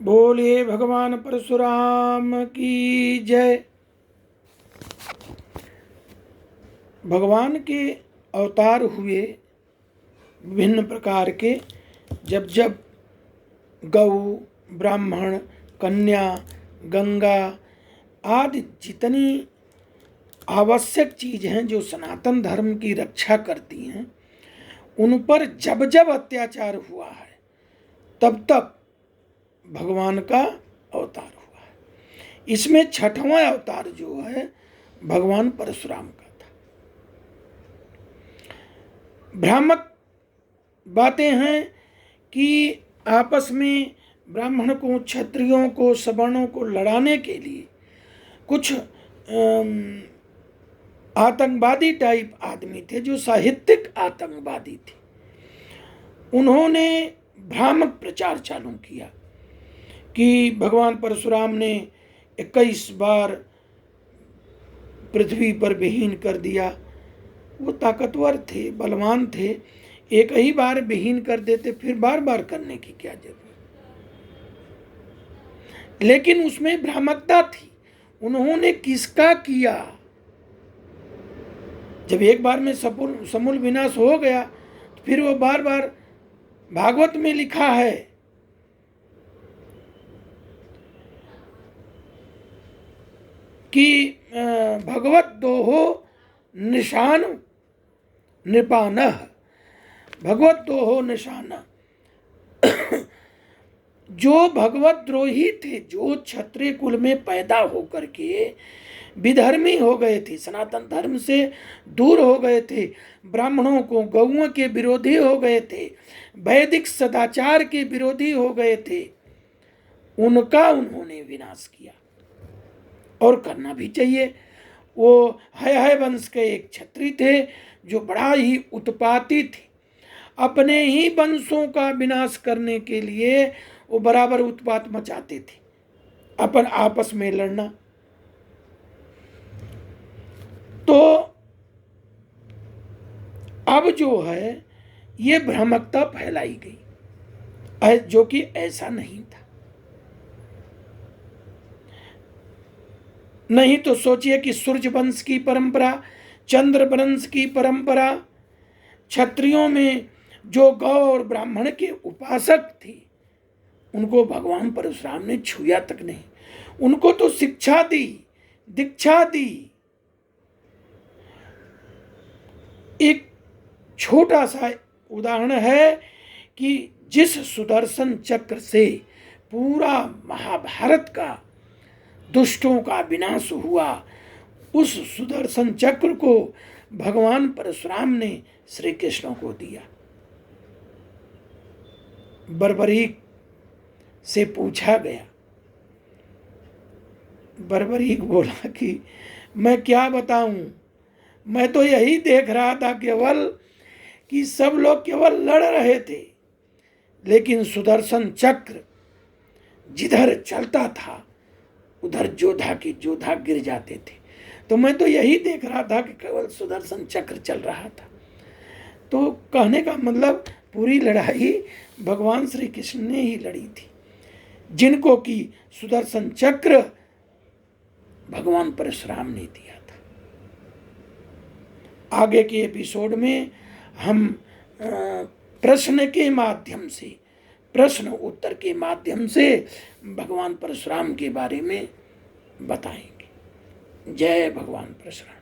बोलिए भगवान परशुराम की जय। भगवान के अवतार हुए विभिन्न प्रकार के। जब जब गौ, ब्राह्मण, कन्या, गंगा आदि जितनी आवश्यक चीज़ हैं जो सनातन धर्म की रक्षा करती हैं, उन पर जब जब अत्याचार हुआ है तब तब भगवान का अवतार हुआ है। इसमें छठवां अवतार जो है भगवान परशुराम का था। भ्रामक बातें हैं कि आपस में ब्राह्मण को, क्षत्रियों को, सवर्णों को लड़ाने के लिए कुछ आतंकवादी टाइप आदमी थे जो साहित्यिक आतंकवादी थे। उन्होंने भ्रामक प्रचार चालू किया कि भगवान परशुराम ने 21 बार पृथ्वी पर विहीन कर दिया। वो ताकतवर थे, बलवान थे, एक ही बार विहीन कर देते, फिर बार बार करने की क्या जरूरत। लेकिन उसमें भ्रामकता थी। उन्होंने किसका किया? जब एक बार में समूल विनाश हो गया तो फिर वो बार बार, भागवत में लिखा है कि भगवत दोहो निशान नृपानः, भगवत दोहो निशान। जो भगवत द्रोही थे, जो क्षत्रिय कुल में पैदा होकर के विधर्मी हो गए थे, सनातन धर्म से दूर हो गए थे, ब्राह्मणों को, गौओं के विरोधी हो गए थे, वैदिक सदाचार के विरोधी हो गए थे, उनका उन्होंने विनाश किया और करना भी चाहिए। वो हय वंश के एक क्षत्रिय थे जो बड़ा ही उत्पाती थे। अपने ही वंशों का विनाश करने के लिए वो बराबर उत्पात मचाते थे, अपन आपस में लड़ना। तो अब जो है ये भ्रामकता फैलाई गई, जो कि ऐसा नहीं था। नहीं तो सोचिए कि सूर्य वंश की परंपरा, चंद्र वंश की परंपरा, क्षत्रियों में जो गौ और ब्राह्मण के उपासक थे उनको भगवान परशुराम ने छुआ तक नहीं। उनको तो शिक्षा दी, दीक्षा दी। एक छोटा सा उदाहरण है कि जिस सुदर्शन चक्र से पूरा महाभारत का दुष्टों का विनाश हुआ, उस सुदर्शन चक्र को भगवान परशुराम ने श्री कृष्ण को दिया। बर्बरीक से पूछा गया, बर्बरीक बोला कि मैं क्या बताऊं, मैं तो यही देख रहा था केवल कि सब लोग केवल लड़ रहे थे, लेकिन सुदर्शन चक्र जिधर चलता था उधर जोधा गिर जाते थे। तो मैं तो यही देख रहा था कि केवल सुदर्शन चक्र चल रहा था। तो कहने का मतलब पूरी लड़ाई भगवान श्री कृष्ण ने ही लड़ी थी, जिनको कि सुदर्शन चक्र भगवान परशुराम ने दिया था। आगे के एपिसोड में हम प्रश्न के माध्यम से, प्रश्न उत्तर के माध्यम से भगवान परशुराम के बारे में बताएंगे। जय भगवान परशुराम।